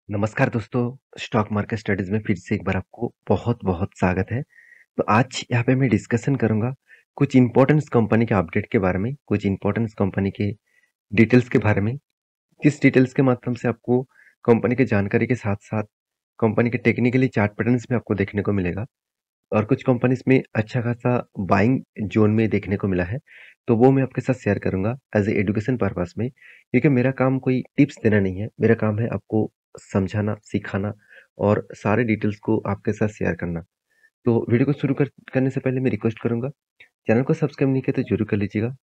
नमस्कार दोस्तों, stock market studies में फिर से एक बार आपको बहुत-बहुत स्वागत है। तो आज यहाँ पे मैं डिस्कशन करूँगा कुछ इम्पोर्टेंस कंपनी के अपडेट के बारे में, कुछ इम्पोर्टेंस कंपनी के डिटेल्स के बारे में। किस डिटेल्स के माध्यम से आपको कंपनी की जानकारी के साथ-साथ कंपनी के टेक्निकली चार्ट पैटर्न्स भी आपको देखने को मिलेगा और कुछ कंपनीज़ में अच्छा खासा बाइंग ज़ोन में देखने को मिला है। तो वो मैं आपके साथ शेयर करूँगा एज़ ए एजुकेशन पर्पज़ में, क्योंकि मेरा काम कोई टिप्स देना नहीं है, मेरा काम है आपको समझाना, सिखाना और सारे डिटेल्स को आपके साथ शेयर करना। तो वीडियो को शुरू करने से पहले मैं रिक्वेस्ट करूँगा, चैनल को सब्सक्राइब नहीं किया तो ज़रूर कर लीजिएगा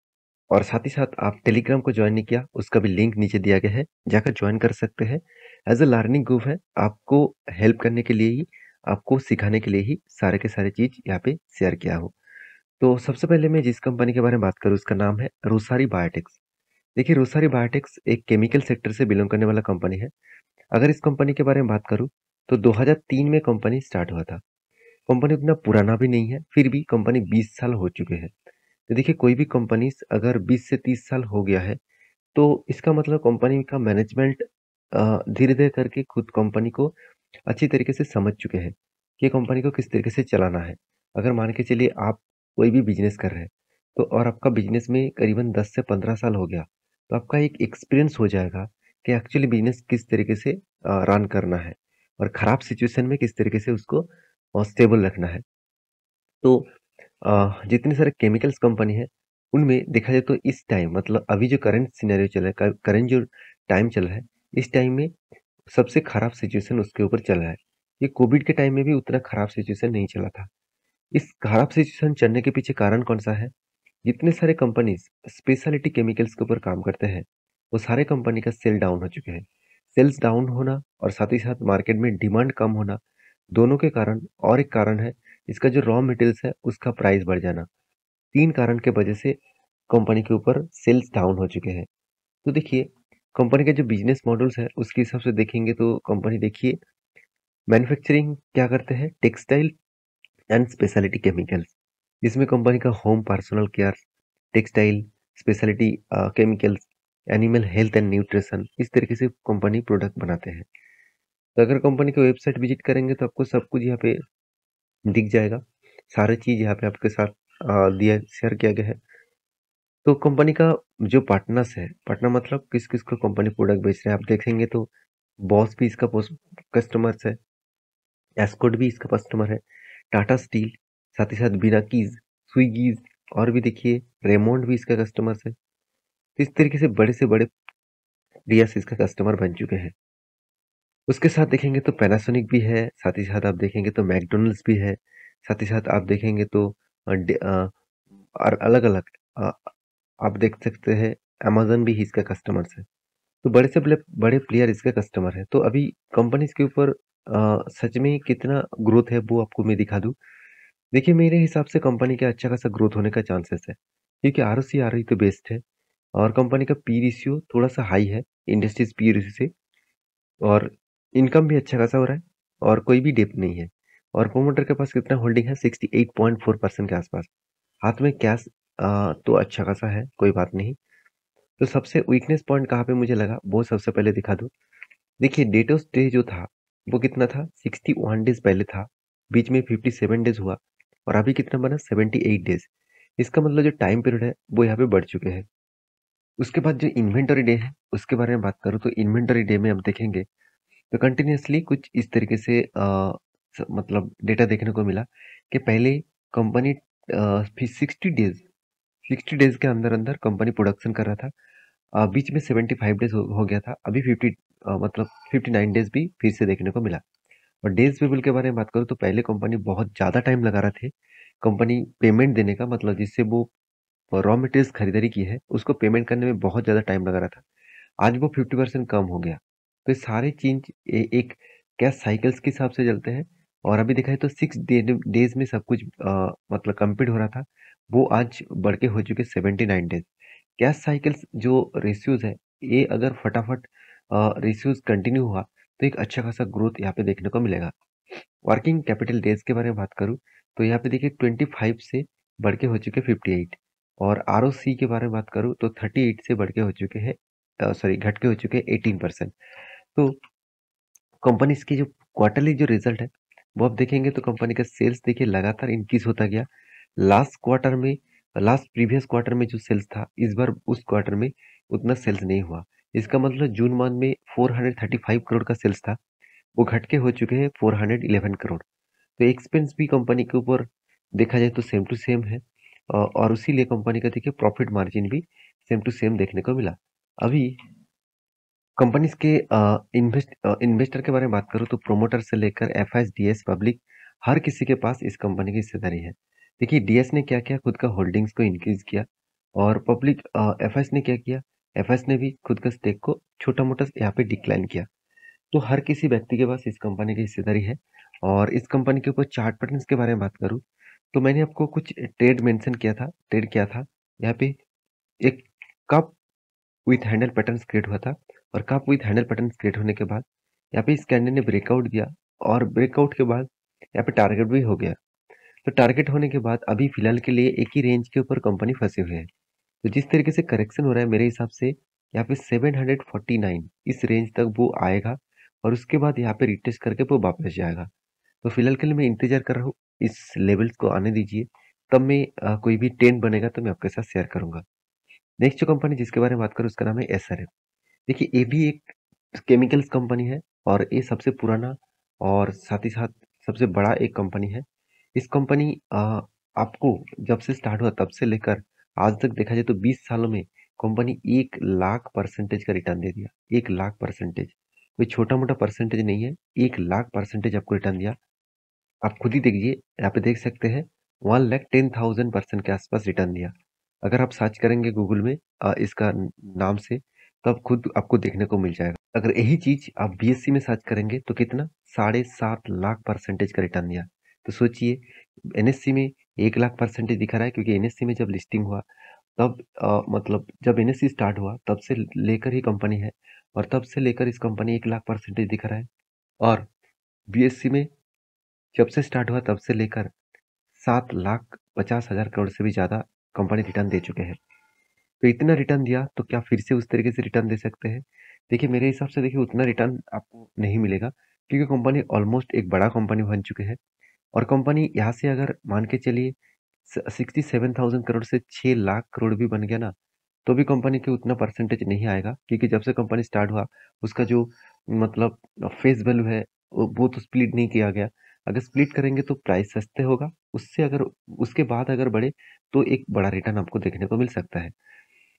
और साथ ही साथ आप टेलीग्राम को जॉइन नहीं किया, उसका भी लिंक नीचे दिया गया है, जाकर जॉइन कर सकते हैं। एज़ अ लर्निंग ग्रुप है, आपको हेल्प करने के लिए ही, आपको सिखाने के लिए ही सारे के सारे चीज़ यहाँ पे शेयर किया हूँ। तो सबसे पहले मैं जिस कंपनी के बारे में बात करूँ, उसका नाम है रोसारी बायोटेक्स। देखिए, रोसारी बायोटेक्स एक केमिकल सेक्टर से बिलॉन्ग करने वाला कंपनी है। अगर इस कंपनी के बारे में बात करूँ, तो 2003 में कंपनी स्टार्ट हुआ था। कंपनी उतना पुराना भी नहीं है, फिर भी कंपनी 20 साल हो चुके हैं। तो देखिए, कोई भी कंपनीज़ अगर 20 से 30 साल हो गया है, तो इसका मतलब कंपनी का मैनेजमेंट धीरे-धीरे करके खुद कंपनी को अच्छी तरीके से समझ चुके हैं, कि कंपनी को किस तरीके से चलाना है। अगर मान के चलिए आप कोई भी बिज़नेस कर रहे हैं, तो और आपका बिज़नेस में करीबन 10 से 15 साल हो गया, तो आपका एक एक्सपीरियंस हो जाएगा कि एक्चुअली बिज़नेस किस तरीके से रन करना है और खराब सिचुएशन में किस तरीके से उसको स्टेबल रखना है। तो जितने सारे केमिकल्स कंपनी है, उनमें देखा जाए तो इस टाइम मतलब अभी जो करंट सिनेरियो चल रहा है, करंट जो टाइम चल रहा है, इस टाइम में सबसे खराब सिचुएशन उसके ऊपर चल रहा है। ये कोविड के टाइम में भी उतना खराब सिचुएशन नहीं चला था। इस खराब सिचुएशन चलने के पीछे कारण कौन-सा है? जितने सारे कंपनीज़ स्पेशलिटी केमिकल्स के ऊपर काम करते हैं, वो सारे कंपनी का सेल डाउन हो चुके हैं। सेल्स डाउन होना और साथ ही साथ मार्केट में डिमांड कम होना, दोनों के कारण और एक कारण है, इसका जो रॉ मटेरियल्स है, उसका प्राइस बढ़ जाना। 3 कारण के वजह से कंपनी के ऊपर सेल्स डाउन हो चुके हैं। तो देखिए, कंपनी के जो बिज़नेस मॉडल्स है, उसके हिसाब से देखेंगे तो कंपनी देखिए मैन्युफैक्चरिंग क्या करते हैं, टेक्सटाइल एंड स्पेशलिटी केमिकल्स। इसमें कंपनी का home personal care, textile, speciality chemicals, animal health and nutrition, इस तरीके से कंपनी प्रोडक्ट बनाते हैं। तो अगर कंपनी की वेबसाइट विजिट करेंगे तो आपको सब कुछ यहाँ पे दिख जाएगा। सारी चीज़ यहाँ पे आपके साथ दिया शेयर किया गया है। तो कंपनी का जो पार्टनर्स है, पार्टनर मतलब किस-किस को कंपनी प्रोडक्ट बेच रहा है, आप देखेंगे तो बॉश भी इसका कस्टमर्स है, एस्कॉर्ट भी इसका कस्टमर है, टाटा स्टील, साथ ही साथ बिनाकीज़, स्विगीज़ और भी देखिए रेमंड भी इसका कस्टमर्स है। तो इस तरीके से बड़े प्लेयर्स इसका कस्टमर बन चुके हैं। उसके साथ देखेंगे तो पैनासोनिक भी है, साथ ही साथ आप देखेंगे तो मैकडॉनल्ड्स भी है, साथ ही साथ आप देखेंगे तो और अलग-अलग अ, आप देख सकते हैं अमेज़न भी इसका कस्टमर्स है। तो बड़े प्लेयर इसके कस्टमर हैं। तो अभी कंपनीज़ के ऊपर सच में कितना ग्रोथ है वो आपको मैं दिखा दूँ। देखिए, मेरे हिसाब से कंपनी का अच्छा खासा ग्रोथ होने का चांसेस है, क्योंकि आरओसी आ रही तो बेस्ट है और कंपनी का पी रेशियो थोड़ा-सा हाई है इंडस्ट्रीज़ पी रेशियो से और इनकम भी अच्छा खासा हो रहा है और कोई भी डेब्ट नहीं है और प्रोमोटर के पास कितना होल्डिंग है 68.4% के आसपास। हाथ में कैश तो अच्छा खासा है, कोई बात नहीं। तो सबसे वीकनेस पॉइंट कहाँ पे मुझे लगा, वो सबसे पहले दिखा दूँ। देखिए, डेट ऑफ डे जो था, वो कितना था 61 डेज़ पहले था, बीच में 57 डेज़ हुआ और अभी कितना बना 78 डेज़। इसका मतलब जो टाइम पीरियड है, वो यहाँ पे बढ़ चुके हैं। उसके बाद जो इन्वेंटरी डे है, उसके बारे में बात करूँ तो इन्वेंटरी डे में हम देखेंगे तो कंटिन्यूअसली कुछ इस तरीके से मतलब डेटा देखने को मिला कि पहले कंपनी 60 डेज़ के अंदर-अंदर कंपनी प्रोडक्शन कर रहा था। बीच में 75 डेज़ हो गया था। अभी 59 डेज़ भी फिर से देखने को मिला। और डेज़ पेबल के बारे में बात करूँ तो पहले कंपनी बहुत ज़्यादा टाइम लगा रहे थे, कंपनी पेमेंट देने का मतलब जिससे वो रॉ मटेरियल्स खरीदारी की है, उसको पेमेंट करने में बहुत ज़्यादा टाइम लगा रहा था। आज वो 50% कम हो गया। तो ये सारे चेंज एक कैश साइकिल्स के हिसाब से चलते हैं और अभी देखा जाए तो 6 डेज़ में सब कुछ मतलब कंप्लीट हो रहा था, वो आज बढ़ के हो चुके 79 डेज़। कैश साइकिल्स जो रेशियोज़ है, ये अगर फटाफट रेशियोज़ कंटिन्यू हुआ, तो एक अच्छा खासा ग्रोथ यहाँ पे देखने को मिलेगा। वर्किंग कैपिटल डेज़ के बारे में बात करूँ, तो यहाँ पे देखिए 25 से बढ़ के हो चुके 58 और आरओसी के बारे में बात करूँ तो 38 से बढ़ के हो चुके हैं सॉरी घट के हो चुके हैं 18%। तो कंपनीज की जो क्वार्टरली जो रिजल्ट है वो आप देखेंगे तो कंपनी का सेल्स देखिए लगातार इंक्रीज होता गया। लास्ट क्वार्टर में लास्ट प्रीवियस क्वार्टर में जो सेल्स था इस बार उस क्वार्टर में उतना सेल्स नहीं हुआ। इसका मतलब जून मंथ में 435 करोड़ का सेल्स था, वो घट के हो चुके हैं 411 करोड़। तो एक्सपेंस भी कंपनी के ऊपर देखा जाए तो सेम टू सेम है। और उसीलिए कंपनी का देखिए प्रॉफिट मार्जिन भी सेम टू सेम देखने को मिला। अभी कंपनीज के इन्वेस्टर के बारे में बात करूँ तो प्रोमोटर से लेकर एफआईएस डीएस पब्लिक हर किसी के पास इस कंपनी की हिस्सेदारी है। देखिए डीएस ने क्या किया, खुद का होल्डिंग्स को इंक्रीज किया। और पब्लिक एफआईएस ने क्या किया, एफआईएस ने भी खुद का स्टेक को छोटा मोटा यहाँ पे डिक्लाइन किया। तो हर किसी व्यक्ति के पास इस कंपनी की हिस्सेदारी है। और इस कंपनी के ऊपर चार्ट पैटर्न्स के बारे में बात करूँ तो मैंने आपको कुछ ट्रेड मेंशन किया था, ट्रेड किया था। यहाँ पे एक cup with handle patterns create हुआ था, और cup with handle patterns create होने के बाद यहाँ पे इस कैंडल ने ब्रेकआउट दिया, और ब्रेकआउट के बाद यहाँ पे टारगेट भी हो गया। तो टारगेट होने के बाद अभी फिलहाल के लिए एक ही रेंज के ऊपर कंपनी फंसे हुए है। तो जिस तरीके से करेक्शन हो रहा है मेरे हिसाब से यहाँ पे 749 इस रेंज तक वो आएगा, और उसके बाद यहाँ पे रिटेस्ट करके वो वापस जाएगा। तो फिलहाल के लिए मैं इंतजार कर रहा हूँ, इस लेवल्स को आने दीजिए, तब मैं कोई भी ट्रेंड बनेगा तो मैं आपके साथ शेयर करूंगा। नेक्स्ट जो कंपनी जिसके बारे में बात करूँ उसका नाम है एसआरएफ। देखिए ये भी एक केमिकल्स कंपनी है, और ये सबसे पुराना और साथ ही साथ सबसे बड़ा एक कंपनी है। इस कंपनी आपको जब से स्टार्ट हुआ तब से लेकर आज तक देखा जाए तो 20 सालों में कंपनी 1 लाख% का रिटर्न दे दिया। 1 लाख%, कोई छोटा मोटा परसेंटेज नहीं है, 1 लाख% आपको रिटर्न दिया। आप खुद ही देखिए, यहाँ पे देख सकते हैं 1,10,000% के आसपास रिटर्न दिया। अगर आप सर्च करेंगे गूगल में इसका नाम से, तो आप खुद आपको देखने को मिल जाएगा। अगर यही चीज आप बीएससी में सर्च करेंगे तो कितना 7.5 लाख% का रिटर्न दिया। तो सोचिए एनएससी में 1 लाख% दिखा रहा है, क्योंकि एनएससी में जब लिस्टिंग हुआ तब मतलब जब एनएससी स्टार्ट हुआ तब से लेकर ही कंपनी है, और तब से लेकर इस कंपनी 1 लाख% दिखा रहा है। और बीएससी में जब से स्टार्ट हुआ तब से लेकर 7,50,000 करोड़ से भी ज्यादा कंपनी रिटर्न दे चुके हैं। तो इतना रिटर्न दिया तो क्या फिर से उस तरीके से रिटर्न दे सकते हैं? देखिए मेरे हिसाब से देखिए उतना रिटर्न आपको नहीं मिलेगा, क्योंकि कंपनी ऑलमोस्ट एक बड़ा कंपनी बन चुके हैं। और कंपनी यहाँ से अगर मान के चलिए 67,000 करोड़ से 6 लाख करोड़ भी बन गया ना, तो भी कंपनी के उतना परसेंटेज नहीं आएगा, क्योंकि जब से कंपनी स्टार्ट हुआ उसका जो मतलब फेस वैल्यू है वो तो स्प्लिट नहीं किया गया। अगर स्प्लिट करेंगे तो प्राइस सस्ते होगा, उससे अगर उसके बाद अगर बढ़े तो एक बड़ा रिटर्न आपको देखने को मिल सकता है।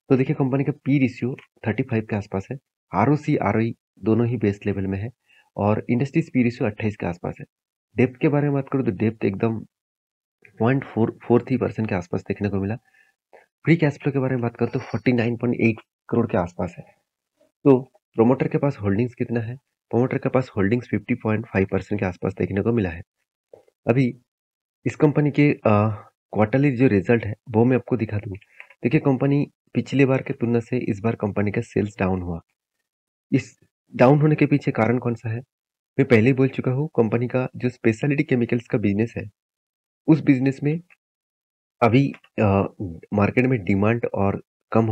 तो देखिए कंपनी का पी रेशियो 35 के आसपास है, आरओसी आरओई दोनों ही बेस लेवल में है, और इंडस्ट्रीज पी रेशियो 28 के आसपास है। डेप्थ के बारे में बात करूँ तो डेप्थ एकदम 0.43% के आसपास देखने को मिला। फ्री कैश फ्लो के बारे में बात करूँ तो 49.8 करोड़ के आसपास है। तो प्रोमोटर के पास होल्डिंग्स कितना है? प्रोमोटर के पास होल्डिंग्स 50.5% के आसपास देखने को मिला है। अभी इस कंपनी के क्वार्टरली जो रिजल्ट है वो मैं आपको दिखा दूँ। देखिए कंपनी पिछले बार की तुलना से इस बार कंपनी का सेल्स डाउन हुआ। इस डाउन होने के पीछे कारण कौन सा है? मैं पहले ही बोल चुका हूँ, कंपनी का जो स्पेशलिटी केमिकल्स का बिजनेस है उस बिजनेस में अभी मार्केट में डिमांड कम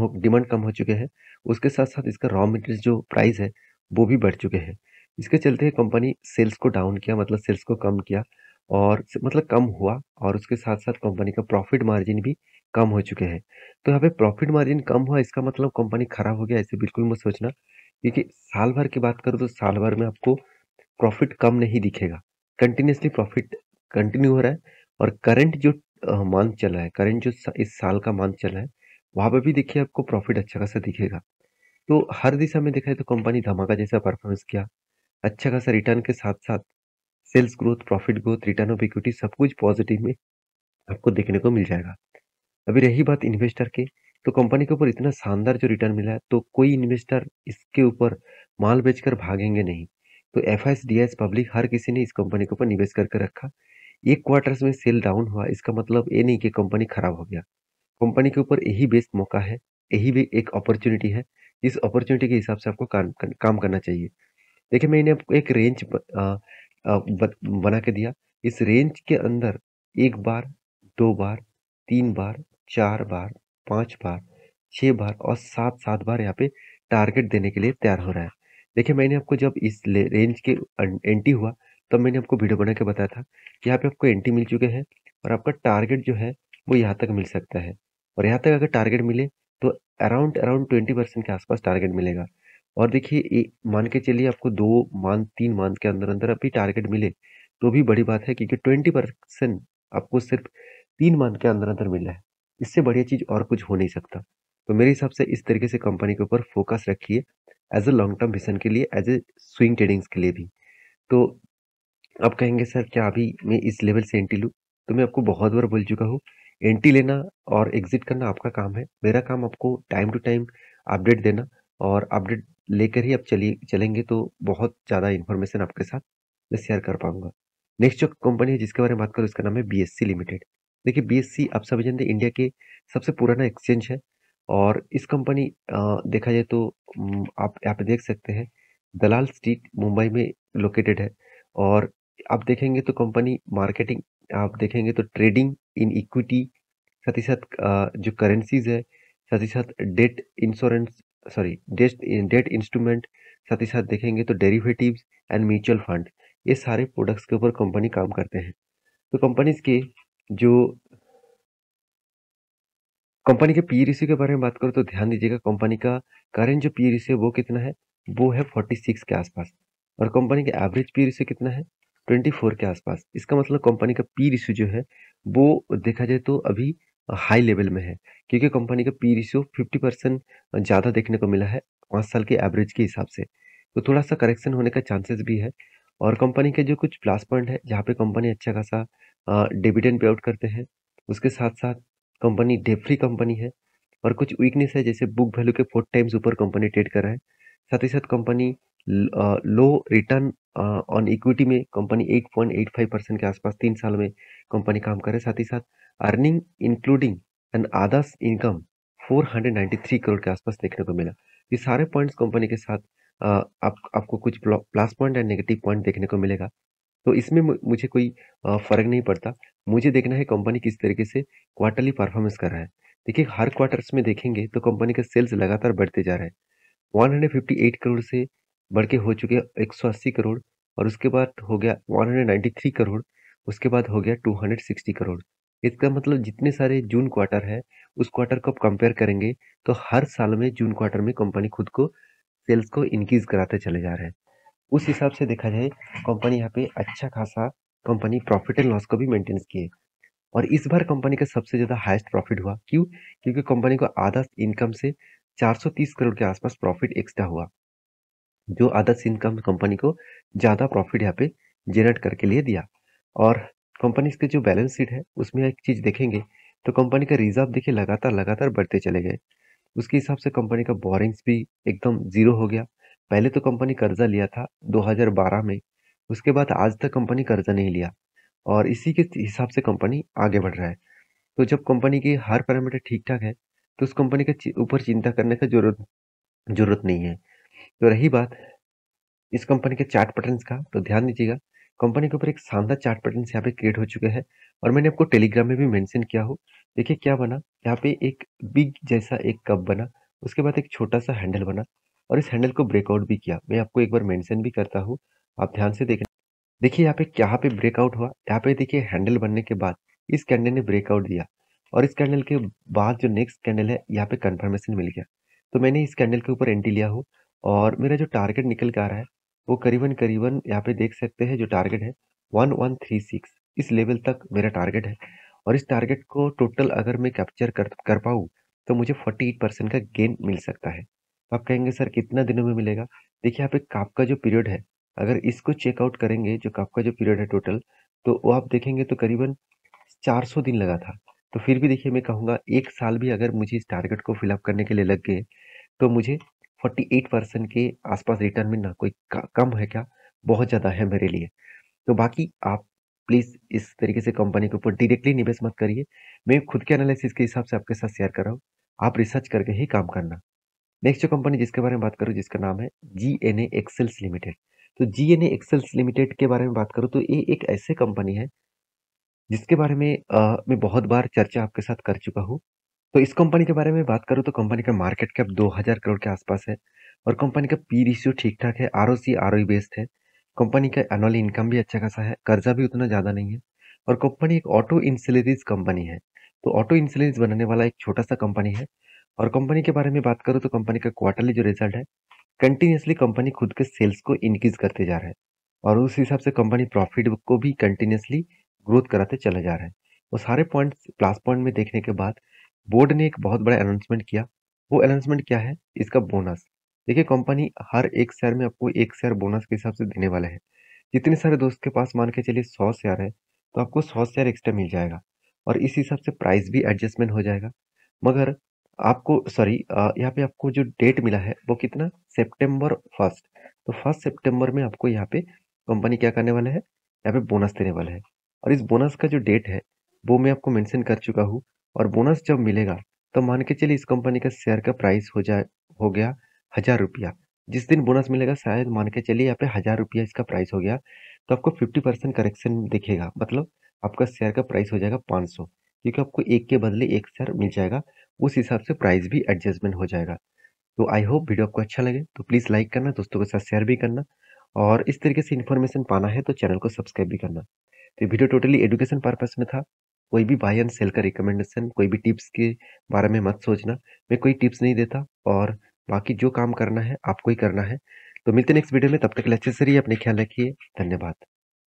हो चुके हैं। उसके साथ-साथ इसका रॉ मटेरियल जो प्राइस है, वो भी बढ़ चुके हैं। इसके चलते कंपनी सेल्स को डाउन किया, मतलब सेल्स को कम किया, और मतलब कम हुआ, और उसके साथ-साथ कंपनी का प्रॉफिट मार्जिन भी कम हो चुके हैं। तो यहाँ पे प्रॉफिट मार्जिन कम हुआ इसका मतलब कंपनी खराब हो गया ऐसे बिल्कुल मत सोचना, क्योंकि साल भर की बात करूँ तो साल भर में आपको प्रॉफिट कम नहीं दिखेगा। कंटिन्यूअसली प्रॉफिट कंटिन्यू हो रहा है, और करंट जो मंथ चल रहा है, करंट जो इस साल का मंथ चल रहा है, वहां पे भी देखिए आपको प्रॉफिट अच्छा खासा दिखेगा। तो हर दिशा में देखा है तो कंपनी धमाका जैसा परफॉर्मेंस किया, अच्छा खासा रिटर्न के साथ साथ sales growth, profit growth, return of equity सब कुछ पॉजिटिव में आपको देखने को मिल जाएगा। अभी रही बात इन्वेस्टर के, तो कंपनी के ऊपर इतना शानदार जो रिटर्न मिला है तो कोई इन्वेस्टर इसके ऊपर माल बेचकर भागेंगे नहीं। तो F S D S public हर किसी ने इस कंपनी के ऊपर निवेश करके रखा। एक क्वार्टर्स में सेल डाउन हुआ इसका मतलब ये नहीं कि कंपनी खराब हो गया। कंपनी के ऊपर यही बेस्ट मौका है, यही भी एक अपॉर्चुनिटी है। इस अपॉर्चुनिटी के हिसाब से आपको काम करना चाहिए। देखिए मैंने आपको एक रेंज बना के दिया। इस रेंज के अंदर एक बार, दो बार, तीन बार, चार बार, पांच बार, छह बार और सात सात बार यहाँ पे टारगेट देने के लिए तैयार हो रहा है। देखिए, मैंने आपको जब इस रेंज के एंट्री हुआ, तब मैंने आपको वीडियो बना के बताया था कि यहाँ पे आपको एंट्री मिल चुके हैं और आपका टारगेट जो है वो यहाँ तक मिल सकता है। और यहाँ तक अगर टारगेट मिले तो अराउंड अराउंड 20% के आसपास टारगेट मिलेगा। और देखिए, मान के चलिए आपको 2 मंथ 3 मंथ के अंदर अंदर अभी टारगेट मिले तो भी बड़ी बात है, क्योंकि 20% आपको सिर्फ 3 मंथ के अंदर अंदर मिला है। इससे बढ़िया चीज और कुछ हो नहीं सकता। तो मेरे हिसाब से इस तरीके से कंपनी के ऊपर फोकस रखिए, as a long term vision के लिए, एज ए स्विंग ट्रेडिंग्स के लिए भी। तो आप कहेंगे सर क्या अभी मैं इस लेवल से एंट्री लूँ? तो मैं आपको बहुत बार बोल चुका हूँ, एंट्री लेना और एग्जिट करना आपका काम है। मेरा काम आपको टाइम टू टाइम अपडेट देना, और अपडेट लेकर ही आप चलेंगे तो बहुत ज़्यादा इन्फॉर्मेशन आपके साथ मैं शेयर कर पाऊंगा। नेक्स्ट जो कंपनी है जिसके बारे में बात करूँ, उसका नाम है बीएससी लिमिटेड। देखिए, बीएससी आप सभी जानते हैं इंडिया के सबसे पुराना एक्सचेंज है। और इस कंपनी देखा जाए तो आप यहाँ पे देख सकते हैं, दलाल स्ट्रीट मुंबई में लोकेटेड है। और आप देखेंगे तो कंपनी मार्केटिंग, आप देखेंगे तो ट्रेडिंग इन इक्विटी, साथ ही साथ जो करेंसीज है, साथ ही साथ debt insurance, sorry debt debt instrument, साथ ही साथ देखेंगे तो डेरिवेटिव्स एंड म्यूचुअल फंड, ये सारे प्रोडक्ट्स के ऊपर कंपनी काम करते हैं। तो कंपनीज के जो कंपनी के पी रेशियो के बारे में बात करूँ तो ध्यान दीजिएगा, कंपनी का करंट जो पी रेशियो वो कितना है, वो है 46 के आसपास। और कंपनी का एवरेज पी रेशियो कितना है, 24 के आसपास। इसका मतलब कंपनी का पी रेशियो जो है वो देखा जाए तो अभी हाई लेवल में है, क्योंकि कंपनी का पी रेशियो 50% ज़्यादा देखने को मिला है 5 साल के एवरेज के हिसाब से। तो थोड़ा सा करेक्शन होने का चांसेस भी है। और कंपनी के जो कुछ प्लस पॉइंट है जहाँ पे कंपनी अच्छा खासा डिविडेंड पे आउट करते हैं, उसके साथ साथ कंपनी डेट फ्री कंपनी है। और कुछ वीकनेस है, जैसे बुक वैल्यू के 4 टाइम्स ऊपर कंपनी ट्रेड कर रहा है। साथ ही साथ company low return on equity में कंपनी 8.85% के आसपास 3 साल में कंपनी काम कर रहे हैं। साथ ही साथ earning including and others income 493 crore के आसपास देखने को मिला। ये सारे पॉइंट्स कंपनी के साथ आपको कुछ plus point and negative point देखने को मिलेगा। तो इसमें मुझे कोई फ़र्क नहीं पड़ता। मुझे देखना है कंपनी किस तरीके से क्वार्टरली परफॉर्मेंस कर रहा है। देखिए, हर क्वार्टर्स में देखेंगे तो कंपनी का सेल्स लगातार बढ़ते जा रहा है। 158 करोड़ से बढ़ के हो चुके हैं 180 करोड़, और उसके बाद हो गया 193 करोड़, उसके बाद हो गया 260 करोड़। इसका मतलब जितने सारे जून क्वार्टर है, उस क्वार्टर को आप कंपेयर करेंगे तो हर साल में जून क्वार्टर में कंपनी खुद को सेल्स को इंक्रीज़ कराते चले जा रहे हैं। उस हिसाब से देखा जाए, कंपनी यहाँ पे अच्छा खासा कंपनी प्रॉफिट एंड लॉस को भी मेंटेन किए। और इस बार कंपनी का सबसे ज्यादा हाईएस्ट प्रॉफिट हुआ, क्यों? क्योंकि कंपनी को आधा इनकम से 430 करोड़ के आसपास प्रॉफिट एक्स्ट्रा हुआ, जो आदर्श इनकम कंपनी को ज्यादा प्रॉफिट यहाँ पे जनरेट करके लिए दिया। और कंपनी के जो बैलेंस शीट है उसमें एक चीज देखेंगे तो कंपनी का रिजर्व देखिए लगातार लगातार बढ़ते चले गए। उसके हिसाब से कंपनी का बोरिंग्स भी एकदम जीरो हो गया। पहले तो कंपनी कर्जा लिया था 2012 में, उसके बाद आज तक कंपनी कर्जा नहीं लिया, और इसी के हिसाब से कंपनी आगे बढ़ रहा है। तो जब कंपनी की हर पैरामीटर ठीक ठाक है तो उस कंपनी के ऊपर चिंता करने का जरूरत जरूरत नहीं है। तो रही बात इस कंपनी के चार्ट पैटर्न्स का, तो ध्यान दीजिएगा, कंपनी के ऊपर एक शानदार चार्ट पैटर्न्स यहाँ पे क्रिएट हो चुके हैं। और मैंने आपको टेलीग्राम में भी मेंशन किया हो। देखिए क्या बना, यहाँ पे एक बिग जैसा एक कप बना, उसके बाद एक छोटा सा हैंडल बना, और इस हैंडल को ब्रेकआउट भी किया। मैं आपको एक बार मेंशन भी करता हूँ, आप ध्यान से देखना। देखिए यहाँ पे ब्रेकआउट हुआ, यहाँ पे देखिए हैंडल बनने के बाद इस कैंडल ने ब्रेकआउट दिया, और इस कैंडल के बाद जो नेक्स्ट कैंडल है यहाँ पे कंफर्मेशन मिल गया। तो मैंने इस कैंडल के ऊपर एंट्री लिया हूँ, और मेरा जो टारगेट निकल के आ रहा है वो करीबन करीबन यहाँ पे देख सकते हैं, जो टारगेट है 1136, इस लेवल तक मेरा टारगेट है। और इस टारगेट को टोटल अगर मैं कैप्चर कर पाऊँ तो मुझे 48% का गेन मिल सकता है। तो आप कहेंगे सर कितना दिनों में मिलेगा? देखिए यहाँ पे काप का जो पीरियड है, अगर इसको चेकआउट करेंगे, जो काप का जो पीरियड है टोटल, तो वो आप देखेंगे तो करीबन 400 दिन लगा था। तो फिर भी देखिए मैं कहूँगा 1 साल भी अगर मुझे इस टारगेट को फिल अप करने के लिए लग गए तो मुझे 48% के आसपास रिटर्न मिलना कोई कम है क्या? बहुत ज़्यादा है मेरे लिए। तो बाकी आप प्लीज़ इस तरीके से कंपनी के ऊपर डायरेक्टली निवेश मत करिए। मैं खुद के एनालिसिस के हिसाब से आपके साथ शेयर कर रहा हूँ। आप रिसर्च करके ही काम करना। नेक्स्ट जो कंपनी जिसके बारे में बात करूँ, जिसका नाम है जीएनए एक्सेल्स लिमिटेड। तो जीएनए एक्सेल्स लिमिटेड के बारे में बात करूँ तो ये एक ऐसे कंपनी है जिसके बारे में मैं बहुत बार चर्चा आपके साथ कर चुका हूँ। तो इस कंपनी के बारे में बात करूँ तो कंपनी का मार्केट कैप 2000 करोड़ के आसपास है। और कंपनी का पी रेशियो ठीक-ठाक है, आरओसी, आरओई बेस्ड है। कंपनी का एनुअल इनकम भी अच्छा खासा है, कर्जा भी उतना ज़्यादा नहीं है और कंपनी एक ऑटो इंसिलरीज कंपनी है। तो ऑटो इंसिलरीज बनाने वाला एक छोटा-सा कंपनी है और कंपनी के बारे में बात करूँ तो कंपनी का क्वार्टरली जो रिजल्ट है, कंटीन्यूअसली कंपनी खुद के सेल्स को इंक्रीज़ करते जा रहा है और उस हिसाब से कंपनी प्रॉफिट को भी कंटीन्यूअसली ग्रोथ कराते चला जा रहा है। वो सारे पॉइंट्स प्लस पॉइंट में देखने के बाद बोर्ड ने एक बहुत बड़ा अनाउंसमेंट किया। वो अनाउंसमेंट क्या है? इसका बोनस। देखिए कंपनी हर 1 शेयर में आपको 1 शेयर बोनस के हिसाब से देने वाला है। जितने सारे दोस्त के पास मान के चलिए 100 शेयर है, तो आपको 100 शेयर एक्स्ट्रा मिल जाएगा और इस हिसाब से प्राइस भी एडजस्टमेंट हो जाएगा। मगर आपको सॉरी यहाँ पे आपको जो डेट मिला है वो कितना? सितंबर 1st। तो 1 सितंबर में आपको यहाँ पे कंपनी क्या करने वाला है? यहाँ पे बोनस देने वाला है और इस बोनस का जो डेट है वो मैं आपको मेंशन कर चुका हूँ और बोनस जब मिलेगा तो मान के चलिए इस कंपनी का शेयर का प्राइस हो गया ₹1000। जिस दिन बोनस मिलेगा शायद मान के चलिए यहाँ पे ₹1000 इसका प्राइस हो गया, तो आपको 50% करेक्शन दिखेगा, मतलब आपका शेयर का प्राइस हो जाएगा 500, क्योंकि आपको 1 के बदले 1 शेयर मिल जाएगा। उस हिसाब से प्राइस भी एडजस्टमेंट हो जाएगा। तो आई होप वीडियो आपको अच्छा लगे तो प्लीज़ लाइक करना, दोस्तों के साथ शेयर भी करना और इस तरीके से इन्फॉर्मेशन पाना है तो चैनल को सब्सक्राइब भी करना। तो ये वीडियो टोटली एजुकेशन पर्पस में था। कोई भी बाय एंड सेल का रिकमेंडेशन, कोई भी टिप्स के बारे में मत सोचना। मैं कोई टिप्स नहीं देता और बाकी जो काम करना है आपको ही करना है। तो मिलते हैं नेक्स्ट वीडियो में, तब तक के लिए अच्छे से रहिए, अपने ख्याल रखिए। धन्यवाद।